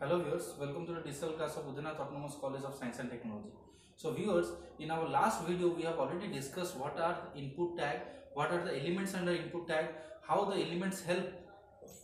Hello viewers, welcome to the digital class of Udinath Autonomous College of Science and Technology. So viewers, in our last video we have already discussed what are input tag, what are the elements under input tag, how the elements help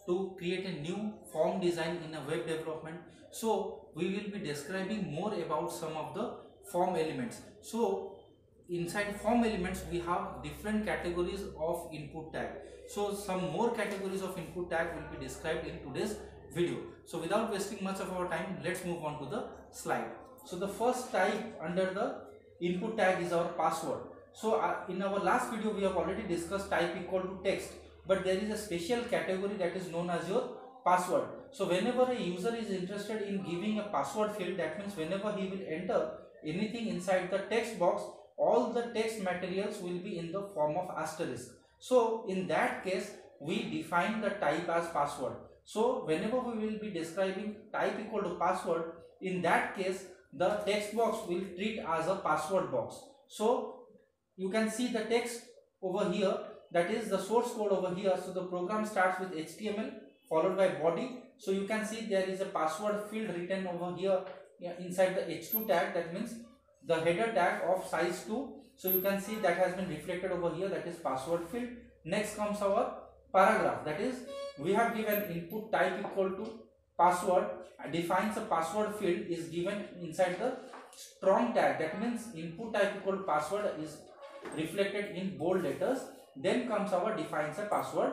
to create a new form design in a web development. So we will be describing more about some of the form elements. So inside form elements we have different categories of input tag. So some more categories of input tag will be described in today's video. So without wasting much of our time, let's move on to the slide. So the first type under the input tag is our password. So in our last video we have already discussed type equal to text, but there is a special category that is known as your password. So whenever a user is interested in giving a password field, that means whenever he will enter anything inside the text box, all the text materials will be in the form of asterisk. So in that case we define the type as password. So whenever we will be describing type equal to password, in that case the text box will treat as a password box. So you can see the text over here, that is the source code over here. So the program starts with HTML followed by body. So you can see there is a password field written over here inside the h2 tag, that means the header tag of size 2. So you can see that has been reflected over here, that is password field. Next comes our paragraph, that is we have given input type equal to password, defines a password field is given inside the strong tag, that means input type equal to password is reflected in bold letters. Then comes our defines a password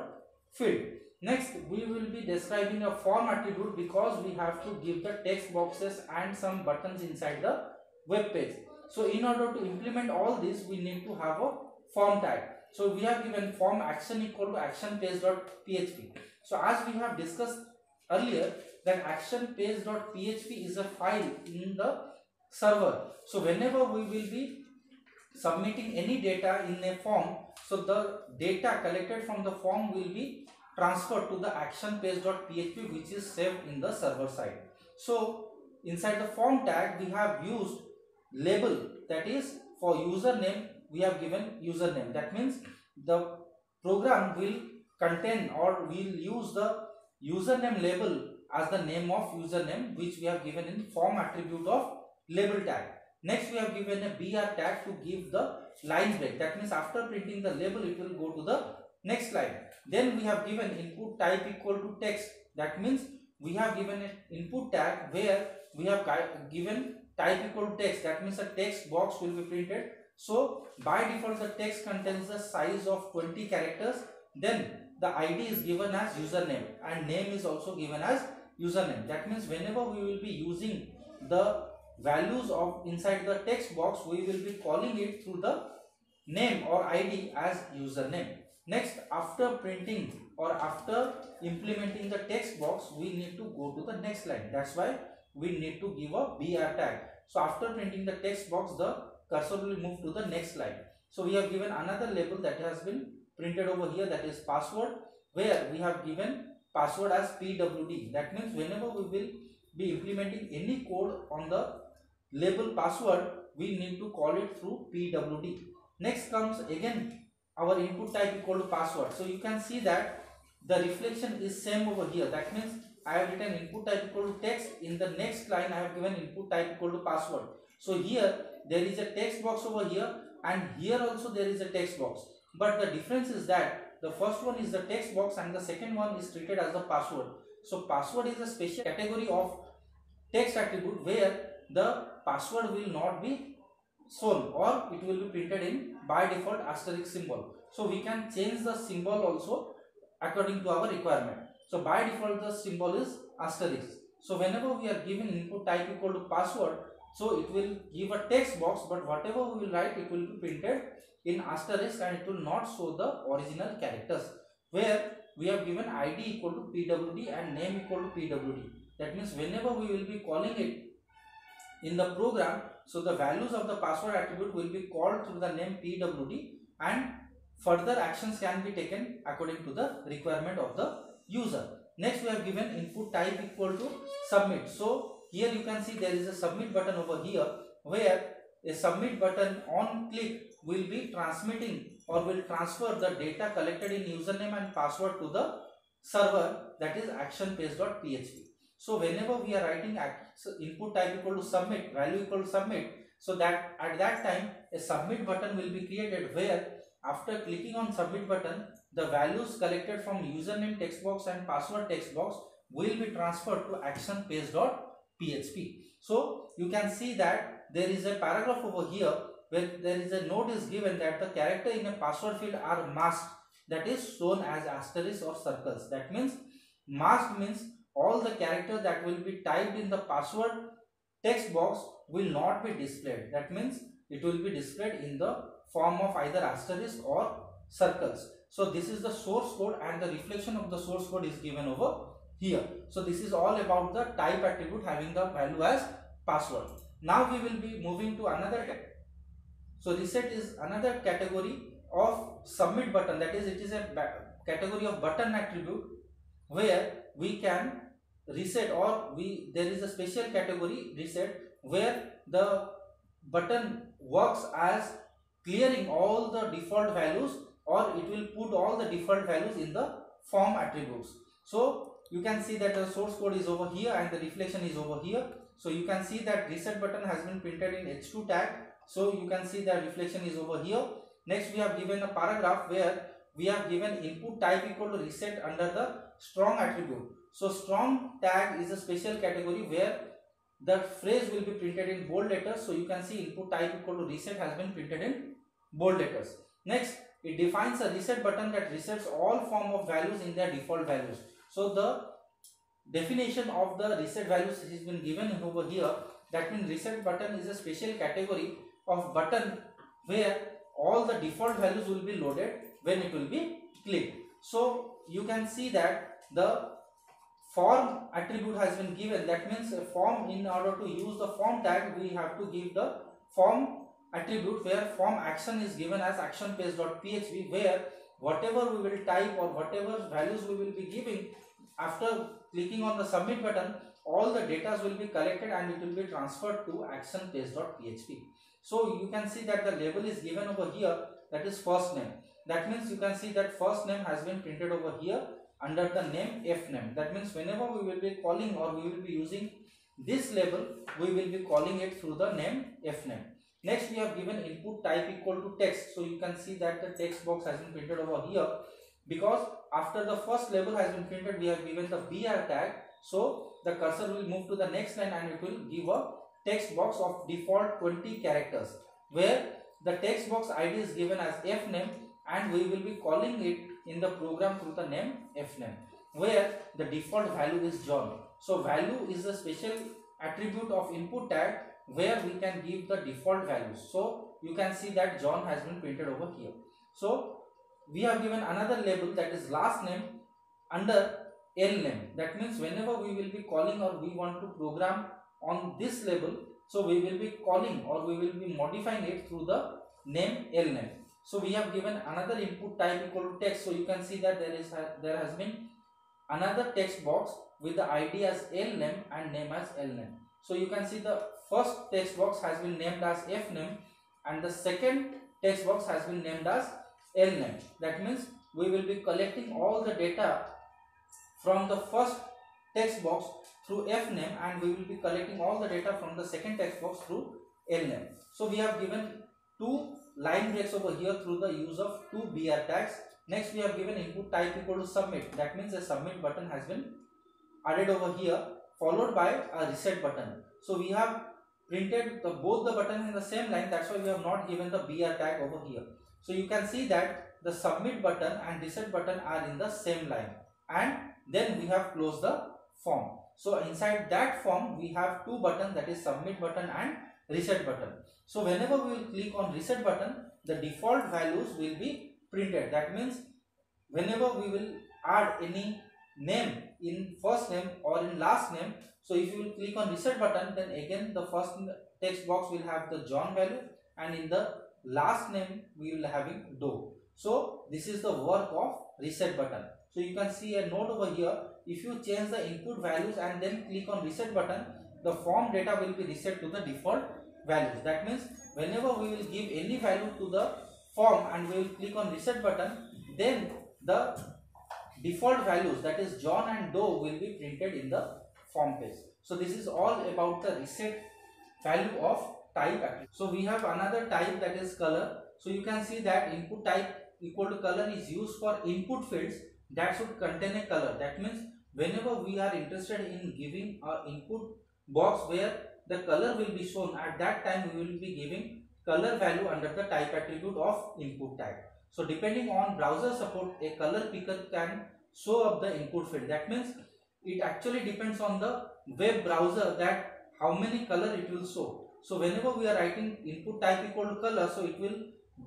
field. Next we will be describing a form attribute, because we have to give the text boxes and some buttons inside the web page. So in order to implement all this, we need to have a form tag. So we have given form action equal to action page.php. So as we have discussed earlier, that action page.php is a file in the server. So whenever we will be submitting any data in a form, so the data collected from the form will be transferred to the action page.php, which is saved in the server side. So inside the form tag we have used label, that is for username we have given username. That means the program will contain or will use the username label as the name of username, which we have given in form attribute of label tag. Next we have given a br tag to give the line break, that means after printing the label it will go to the next line. Then we have given input type equal to text, that means we have given an input tag where we have given type equal to text, that means a text box will be printed. So by default the text contains the size of 20 characters. Then the id is given as username and name is also given as username. That means whenever we will be using the values of inside the text box, we will be calling it through the name or id as username. Next, after printing or after implementing the text box, we need to go to the next line. That's why we need to give a br tag. So after printing the text box, the cursor will move to the next line. So we have given another label that has been printed over here, that is password, where we have given password as pwd. That means whenever we will be implementing any code on the label password, we need to call it through pwd. Next comes again our input type equal to password. So you can see that the reflection is same over here. That means I have written input type equal to text. In the next line I have given input type equal to password. So here there is a text box over here, and here also there is a text box, but the difference is that the first one is the text box and the second one is treated as a password. So password is a special category of text attribute where the password will not be shown, or it will be printed in by default asterisk symbol. So we can change the symbol also according to our requirement. So by default the symbol is asterisk. So whenever we are given input type equal to password, so it will give a text box, but whatever we will write it will be printed in asterisk and it will not show the original characters. Where we have given id equal to pwd and name equal to pwd. That means whenever we will be calling it in the program, so the values of the password attribute will be called through the name pwd, and further actions can be taken according to the requirement of the user. Next we have given input type equal to submit. So here you can see there is a submit button over here, where a submit button on click will be transmitting or will transfer the data collected in username and password to the server, that is action page.php. So whenever we are writing input type equal to submit, value equal to submit, so that at that time a submit button will be created where after clicking on submit button, the values collected from username text box and password text box will be transferred to action page.php. So you can see that there is a paragraph over here where there is a note is given that the character in a password field are masked, that is shown as asterisk or circles. That means masked means all the characters that will be typed in the password text box will not be displayed. That means it will be displayed in the form of either asterisk or circles. So this is the source code and the reflection of the source code is given over here. So this is all about the type attribute having the value as password. Now we will be moving to another category. So reset is another category of submit button, that is it is a category of button attribute where we can reset, or there is a special category reset where the button works as clearing all the default values, or it will put all the default values in the form attributes. So you can see that the source code is over here and the reflection is over here. So you can see that reset button has been printed in h2 tag. So you can see that reflection is over here. Next we have given a paragraph where we have given input type equal to reset under the strong attribute. So strong tag is a special category where the phrase will be printed in bold letters. So you can see input type equal to reset has been printed in bold letters. Next, it defines a reset button that resets all form of values in their default values. So the definition of the reset values has been given over here. That means reset button is a special category of button where all the default values will be loaded when it will be clicked. So you can see that the form attribute has been given. That means a form, in order to use the form tag, we have to give the form attribute where form action is given as action page.php, where whatever we will type or whatever values we will be giving after clicking on the submit button, all the data will be collected and it will be transferred to action page.php. So you can see that the label is given over here, that is first name. That means you can see that first name has been printed over here under the name fname. That means whenever we will be calling or we will be using this label, we will be calling it through the name fname. Next we have given input type equal to text. So you can see that the text box has been printed over here because after the first label has been printed, we have given the br tag. So the cursor will move to the next line and it will give a text box of default 20 characters where the text box ID is given as fname and we will be calling it in the program through the name fname, where the default value is John. So value is a special attribute of input tag where we can give the default values. So you can see that John has been printed over here. So we have given another label, that is last name, under lname. That means whenever we will be calling or we want to program on this label, so we will be calling or we will be modifying it through the name lname. So we have given another input type equal to text. So you can see that there has been another text box with the ID as lname and name as lname. So you can see the first text box has been named as fname and the second text box has been named as lname. That means we will be collecting all the data from the first text box through fname and we will be collecting all the data from the second text box through lname. So we have given two line breaks over here through the use of two br tags. Next we have given input type equal to submit. That means a submit button has been added over here, followed by a reset button. So we have printed both the buttons in the same line. That's why we have not given the br tag over here. So you can see that the submit button and reset button are in the same line, and then we have closed the form. So inside that form we have two buttons, that is submit button and reset button. So whenever we will click on reset button, the default values will be printed. That means whenever we will add any name in first name or in last name, so if you will click on reset button, then again the first text box will have the John value and in the last name we will having Doe. So this is the work of reset button. So you can see a note over here. If you change the input values and then click on reset button, the form data will be reset to the default values. That means whenever we will give any value to the form and we will click on reset button, then the default values, that is John and Doe, will be printed in the form page. So this is all about the reset value of type attribute. So we have another type, that is color. So you can see that input type equal to color is used for input fields that should contain a color. That means whenever we are interested in giving our input box where the color will be shown, at that time we will be giving color value under the type attribute of input tag. So depending on browser support, a color picker can show up the input field. That means it actually depends on the web browser that how many color it will show. So whenever we are writing input type equal to color, so it will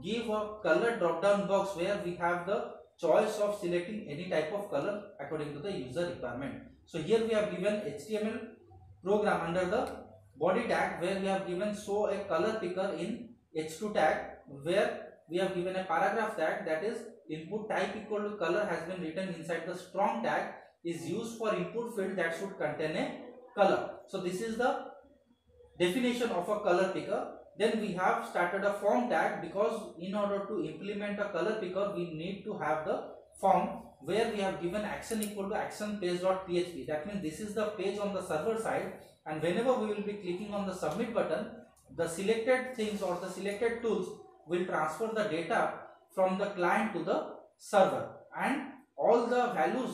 give a color drop down box where we have the choice of selecting any type of color according to the user requirement. So here we have given HTML program under the body tag where we have given show a color picker in H2 tag, where we have given a paragraph tag, that is input type equal to color has been written inside the strong tag, is used for input field that should contain a color. So this is the definition of a color picker. Then we have started a form tag, because in order to implement a color picker we need to have the form where we have given action equal to action page.php. That means this is the page on the server side, and whenever we will be clicking on the submit button, the selected things or the selected tools will transfer the data from the client to the server, and all the values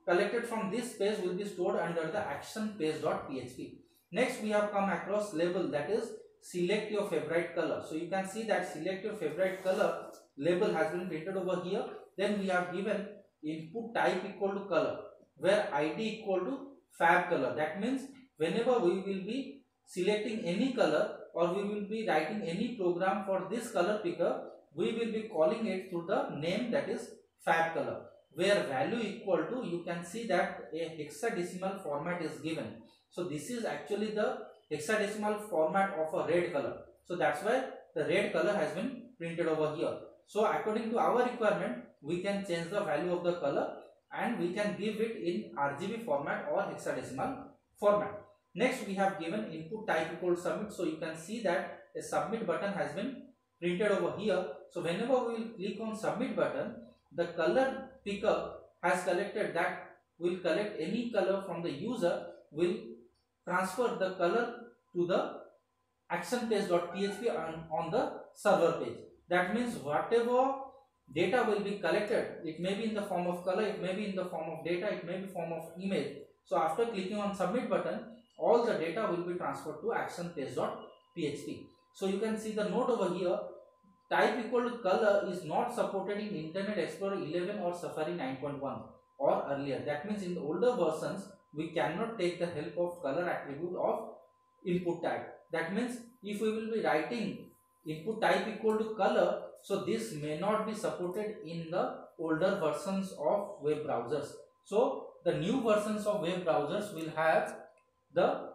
collected from this page will be stored under the action page.php. Next we have come across label, that is select your favorite color. So you can see that select your favorite color label has been printed over here. Then we have given input type equal to color, where id equal to fab color. That means whenever we will be selecting any color or we will be writing any program for this color picker, we will be calling it through the name, that is fab color, where value equal to, you can see that a hexadecimal format is given. So this is actually the hexadecimal format of a red color. So that's why the red color has been printed over here. So according to our requirement, we can change the value of the color and we can give it in RGB format or hexadecimal format. Next we have given input type equal to submit. So you can see that a submit button has been printed over here. So whenever we will click on submit button, the color picker has collected that will collect any color from the user, will transfer the color to the action page.php on the server page. That means whatever data will be collected, it may be in the form of color, it may be in the form of data, it may be form of image. So after clicking on submit button, all the data will be transferred to action page.php. So you can see the note over here, type equal to color is not supported in Internet Explorer 11 or Safari 9.1 or earlier. That means in the older versions we cannot take the help of color attribute of input tag. That means if we will be writing input type equal to color, so this may not be supported in the older versions of web browsers. So the new versions of web browsers will have the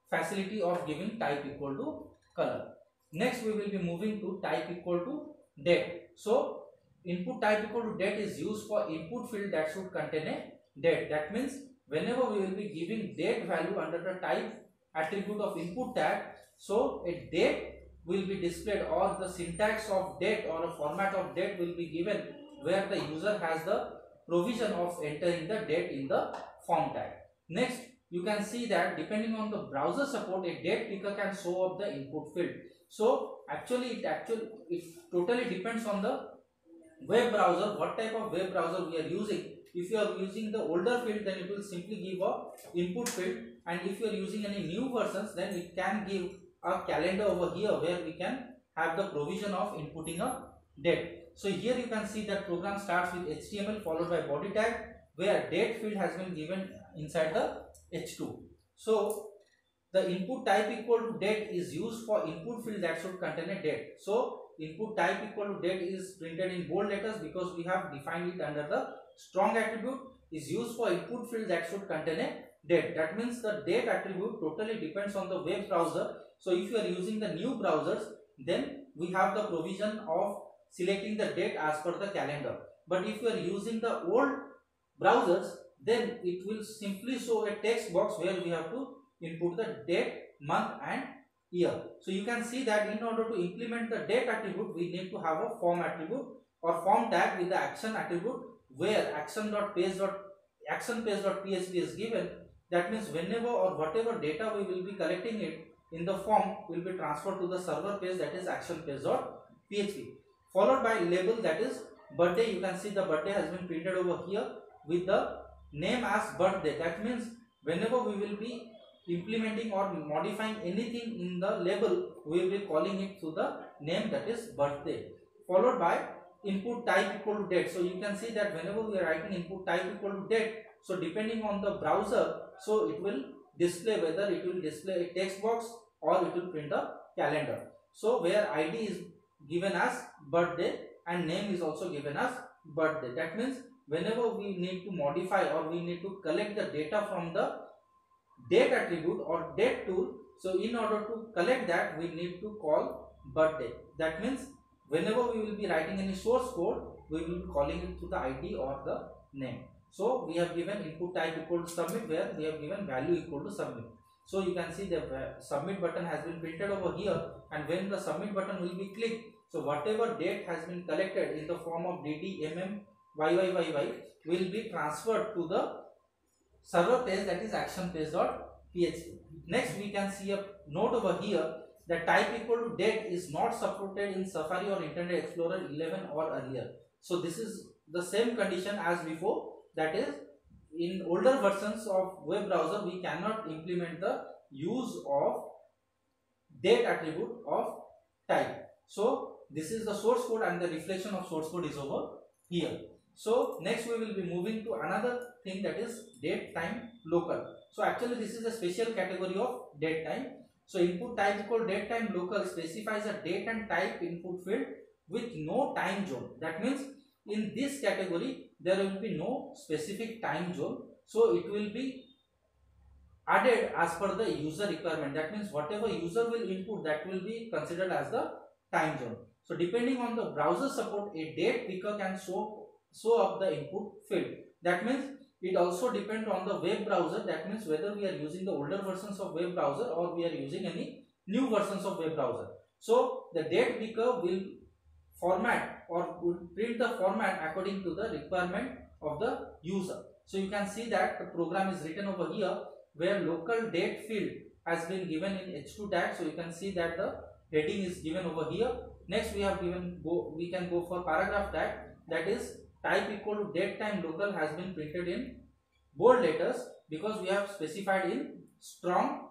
facility of giving type equal to color. Next we will be moving to type equal to date. So input type equal to date is used for input field that should contain a date. That means whenever we will be giving date value under the type attribute of input tag, so a date will be displayed, or the syntax of date or a format of date will be given where the user has the provision of entering the date in the form tag. Next you can see that depending on the browser support, a date picker can show up the input field. So actually it totally depends on the web browser, what type of web browser we are using. If you are using the older field, then it will simply give a input field, and if you are using any new versions, then it can give a calendar over here where we can have the provision of inputting a date. So here you can see that program starts with HTML followed by body tag, where date field has been given inside the H2. So the input type equal to date is used for input field that should contain a date. So input type equal to date is printed in bold letters because we have defined it under the strong attribute, is used for input field that should contain a date. That means the date attribute totally depends on the web browser. So if you are using the new browsers, then we have the provision of selecting the date as per the calendar. But if you are using the old browsers, then it will simply show a text box where we have to input the date, month and year. So you can see that in order to implement the date attribute, we need to have a form attribute or form tag with the action attribute, where action page.php is given, That means whenever or whatever data we will be collecting it in the form will be transferred to the server page, that is action page.php, followed by label, that is birthday. You can see the birthday has been printed over here with the name as birthday. That means whenever we will be implementing or modifying anything in the label, we will be calling it to the name, that is birthday, followed by input type equal to date. So you can see that whenever we are writing input type equal to date, so depending on the browser, so it will display whether it will display a text box or it will print a calendar. So where ID is given as birthday and name is also given as birthday. That means whenever we need to modify or we need to collect the data from the date attribute or date tool, so in order to collect that we need to call birthday. That means whenever we will be writing any source code, we will be calling it to the ID or the name. So we have given input type equal to submit, where we have given value equal to submit. So you can see the submit button has been printed over here, and when the submit button will be clicked, so whatever date has been collected in the form of dd, mm, yyyy will be transferred to the server page, that is action page.php. Next we can see a note over here that type equal to date is not supported in Safari or Internet Explorer 11 or earlier. So this is the same condition as before, that is in older versions of web browser we cannot implement the use of date attribute of type. So this is the source code and the reflection of source code is over here. So next we will be moving to another thing, that is date time local. So actually this is a special category of date time. So input type equal date time local specifies a date and type input field with no time zone. That means in this category there will be no specific time zone. So it will be added as per the user requirement. That means whatever user will input, that will be considered as the time zone. So depending on the browser support, a date picker can show up the input field. That means it also depends on the web browser. That means whether we are using the older versions of web browser or we are using any new versions of web browser. So the date picker will format or will print the format according to the requirement of the user. So you can see that the program is written over here where local date field has been given in H2 tag. So you can see that the heading is given over here. Next we have given we can go for paragraph tag, that is type equal to date time local has been printed in bold letters because we have specified in strong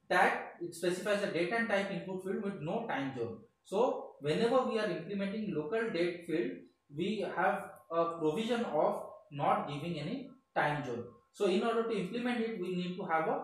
tag. It specifies the date and type input field with no time zone. So whenever we are implementing local date field, we have a provision of not giving any time zone. So in order to implement it, we need to have a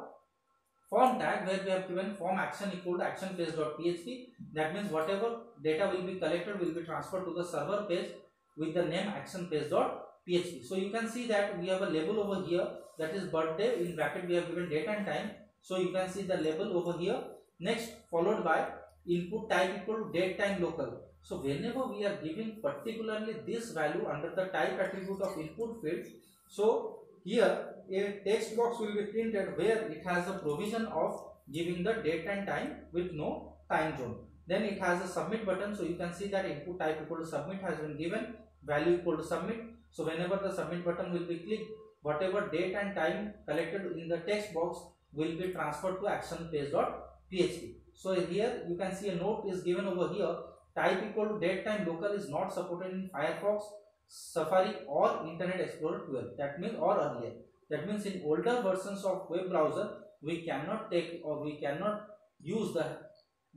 form tag where we have given form action equal to action page.php. That means whatever data will be collected will be transferred to the server page with the name action page.php. So you can see that we have a label over here, that is birthday, in bracket we have given date and time. So you can see the label over here. Next followed by input type equal to date time local. So whenever we are giving particularly this value under the type attribute of input field, so here a text box will be printed where it has a provision of giving the date and time with no time zone. Then it has a submit button. So you can see that input type equal to submit has been given, value equal to submit. So whenever the submit button will be clicked, whatever date and time collected in the text box will be transferred to action page.php. So here you can see a note is given over here, type equal to date time local is not supported in Firefox, Safari or Internet Explorer 12. That means or earlier. That means in older versions of web browser we cannot take or we cannot use the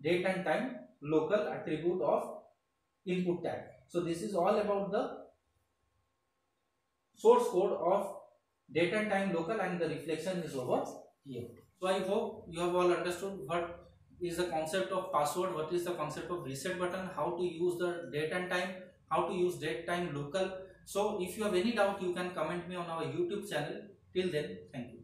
date and time local attribute of input tag. So this is all about the source code of date and time local, and the reflection is over here. So I hope you have all understood what is the concept of password, what is the concept of reset button, how to use the date and time, how to use date time local. So if you have any doubt, you can comment me on our YouTube channel. Till then, thank you.